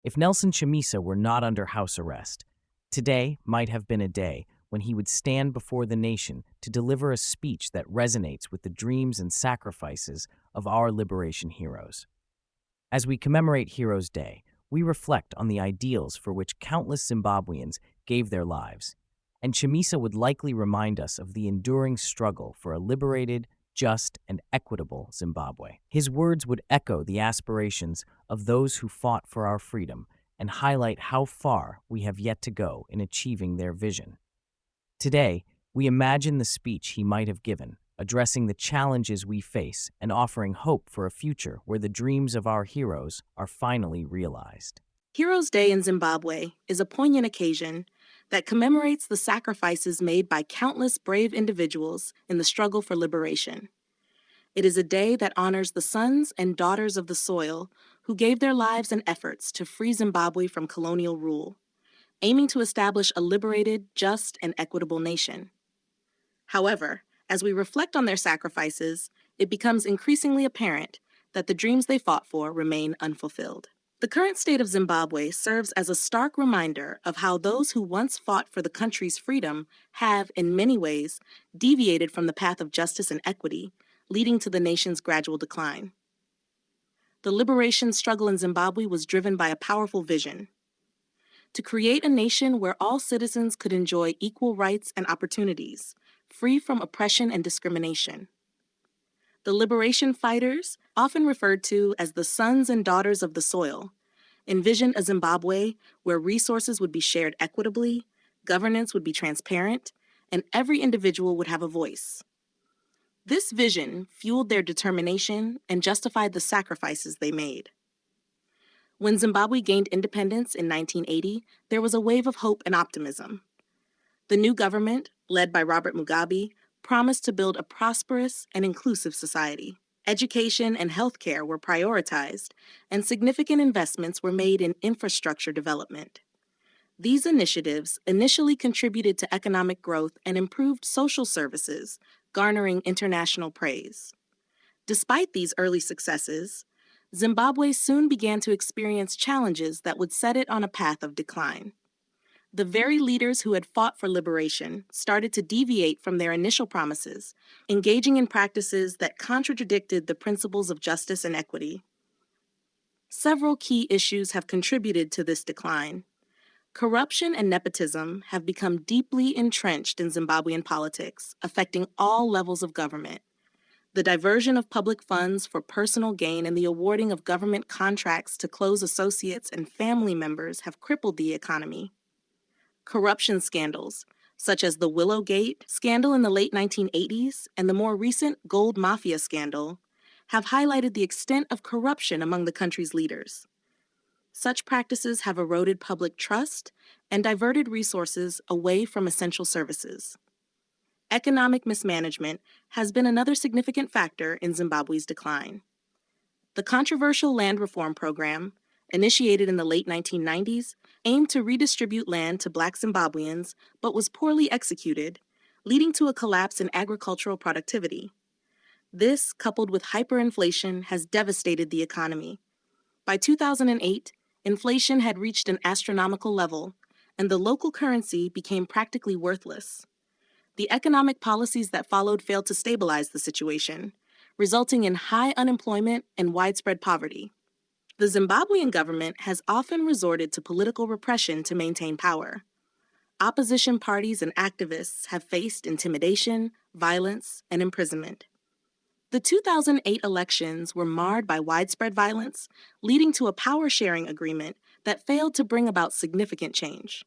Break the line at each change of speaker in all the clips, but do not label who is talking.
If Nelson Chamisa were not under house arrest, today might have been a day when he would stand before the nation to deliver a speech that resonates with the dreams and sacrifices of our liberation heroes. As we commemorate Heroes Day, we reflect on the ideals for which countless Zimbabweans gave their lives, and Chamisa would likely remind us of the enduring struggle for a liberated, just, and equitable Zimbabwe. His words would echo the aspirations of those who fought for our freedom and highlight how far we have yet to go in achieving their vision. Today, we imagine the speech he might have given, addressing the challenges we face and offering hope for a future where the dreams of our heroes are finally realized.
Heroes Day in Zimbabwe is a poignant occasion that commemorates the sacrifices made by countless brave individuals in the struggle for liberation. It is a day that honors the sons and daughters of the soil who gave their lives and efforts to free Zimbabwe from colonial rule, aiming to establish a liberated, just, and equitable nation. However, as we reflect on their sacrifices, it becomes increasingly apparent that the dreams they fought for remain unfulfilled. The current state of Zimbabwe serves as a stark reminder of how those who once fought for the country's freedom have, in many ways, deviated from the path of justice and equity, leading to the nation's gradual decline. The liberation struggle in Zimbabwe was driven by a powerful vision: to create a nation where all citizens could enjoy equal rights and opportunities, free from oppression and discrimination. The liberation fighters, often referred to as the sons and daughters of the soil, envisioned a Zimbabwe where resources would be shared equitably, governance would be transparent, and every individual would have a voice. This vision fueled their determination and justified the sacrifices they made. When Zimbabwe gained independence in 1980, there was a wave of hope and optimism. The new government, led by Robert Mugabe, promised to build a prosperous and inclusive society. Education and healthcare were prioritized, and significant investments were made in infrastructure development. These initiatives initially contributed to economic growth and improved social services, garnering international praise. Despite these early successes, Zimbabwe soon began to experience challenges that would set it on a path of decline. The very leaders who had fought for liberation started to deviate from their initial promises, engaging in practices that contradicted the principles of justice and equity. Several key issues have contributed to this decline. Corruption and nepotism have become deeply entrenched in Zimbabwean politics, affecting all levels of government. The diversion of public funds for personal gain and the awarding of government contracts to close associates and family members have crippled the economy. Corruption scandals, such as the Willowgate scandal in the late 1980s and the more recent gold mafia scandal, have highlighted the extent of corruption among the country's leaders. Such practices have eroded public trust and diverted resources away from essential services. Economic mismanagement has been another significant factor in Zimbabwe's decline. The controversial land reform program, initiated in the late 1990s, aimed to redistribute land to Black Zimbabweans, but was poorly executed, leading to a collapse in agricultural productivity. This, coupled with hyperinflation, has devastated the economy. By 2008, inflation had reached an astronomical level, and the local currency became practically worthless. The economic policies that followed failed to stabilize the situation, resulting in high unemployment and widespread poverty. The Zimbabwean government has often resorted to political repression to maintain power. Opposition parties and activists have faced intimidation, violence, and imprisonment. The 2008 elections were marred by widespread violence, leading to a power-sharing agreement that failed to bring about significant change.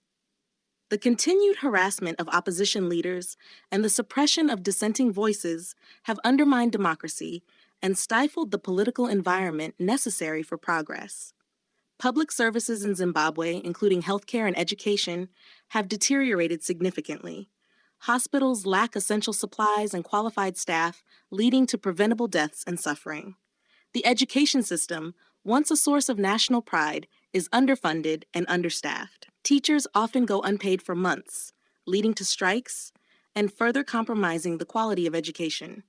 The continued harassment of opposition leaders and the suppression of dissenting voices have undermined democracy and stifled the political environment necessary for progress. Public services in Zimbabwe, including healthcare and education, have deteriorated significantly. Hospitals lack essential supplies and qualified staff, leading to preventable deaths and suffering. The education system, once a source of national pride, is underfunded and understaffed. Teachers often go unpaid for months, leading to strikes and further compromising the quality of education.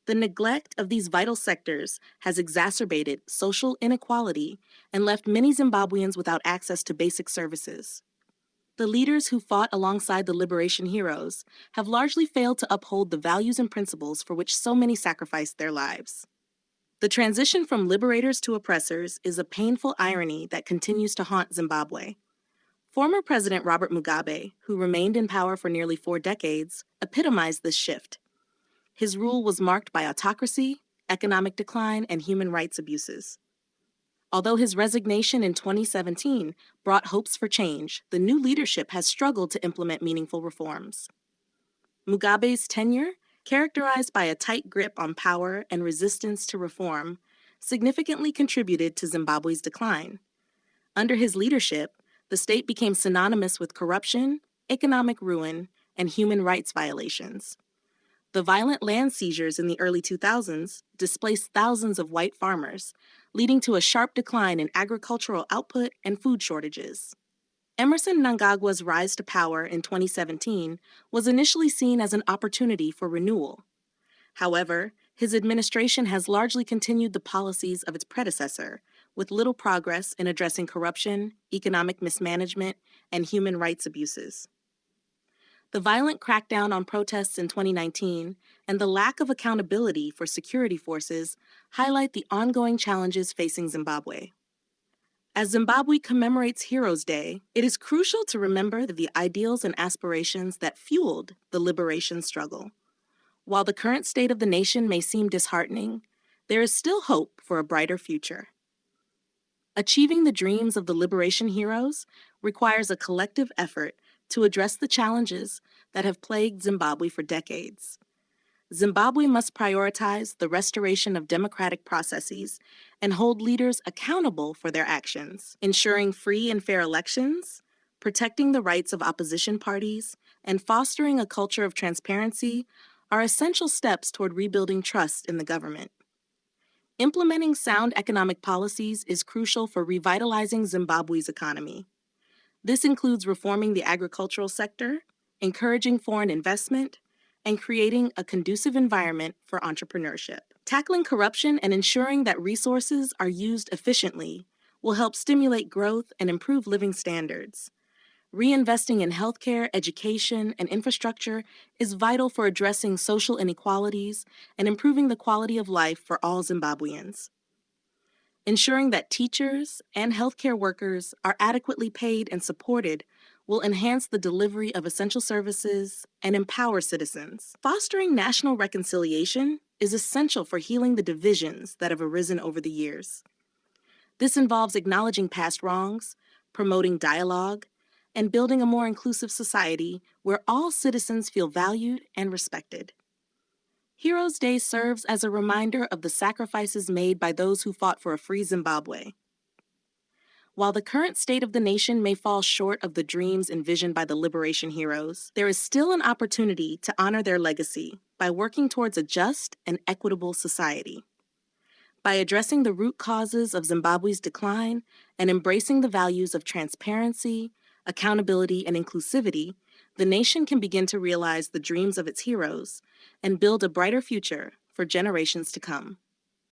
The neglect of these vital sectors has exacerbated social inequality and left many Zimbabweans without access to basic services. The leaders who fought alongside the liberation heroes have largely failed to uphold the values and principles for which so many sacrificed their lives. The transition from liberators to oppressors is a painful irony that continues to haunt Zimbabwe. Former President Robert Mugabe, who remained in power for nearly 4 decades, epitomized this shift. His rule was marked by autocracy, economic decline, and human rights abuses. Although his resignation in 2017 brought hopes for change, the new leadership has struggled to implement meaningful reforms. Mugabe's tenure, characterized by a tight grip on power and resistance to reform, significantly contributed to Zimbabwe's decline. Under his leadership, the state became synonymous with corruption, economic ruin, and human rights violations. The violent land seizures in the early 2000s displaced thousands of white farmers, leading to a sharp decline in agricultural output and food shortages. Emerson Mnangagwa's rise to power in 2017 was initially seen as an opportunity for renewal. However, his administration has largely continued the policies of its predecessor, with little progress in addressing corruption, economic mismanagement, and human rights abuses. The violent crackdown on protests in 2019 and the lack of accountability for security forces highlight the ongoing challenges facing Zimbabwe. As Zimbabwe commemorates Heroes Day, it is crucial to remember the ideals and aspirations that fueled the liberation struggle. While the current state of the nation may seem disheartening, there is still hope for a brighter future. Achieving the dreams of the liberation heroes requires a collective effort to address the challenges that have plagued Zimbabwe for decades. Zimbabwe must prioritize the restoration of democratic processes and hold leaders accountable for their actions, ensuring free and fair elections, protecting the rights of opposition parties, and fostering a culture of transparency are essential steps toward rebuilding trust in the government. Implementing sound economic policies is crucial for revitalizing Zimbabwe's economy. This includes reforming the agricultural sector, encouraging foreign investment, and creating a conducive environment for entrepreneurship. Tackling corruption and ensuring that resources are used efficiently will help stimulate growth and improve living standards. Reinvesting in healthcare, education, and infrastructure is vital for addressing social inequalities and improving the quality of life for all Zimbabweans. Ensuring that teachers and healthcare workers are adequately paid and supported will enhance the delivery of essential services and empower citizens. Fostering national reconciliation is essential for healing the divisions that have arisen over the years. This involves acknowledging past wrongs, promoting dialogue, and building a more inclusive society where all citizens feel valued and respected. Heroes Day serves as a reminder of the sacrifices made by those who fought for a free Zimbabwe. While the current state of the nation may fall short of the dreams envisioned by the liberation heroes, there is still an opportunity to honor their legacy by working towards a just and equitable society. By addressing the root causes of Zimbabwe's decline and embracing the values of transparency, accountability, and inclusivity, the nation can begin to realize the dreams of its heroes and build a brighter future for generations to come.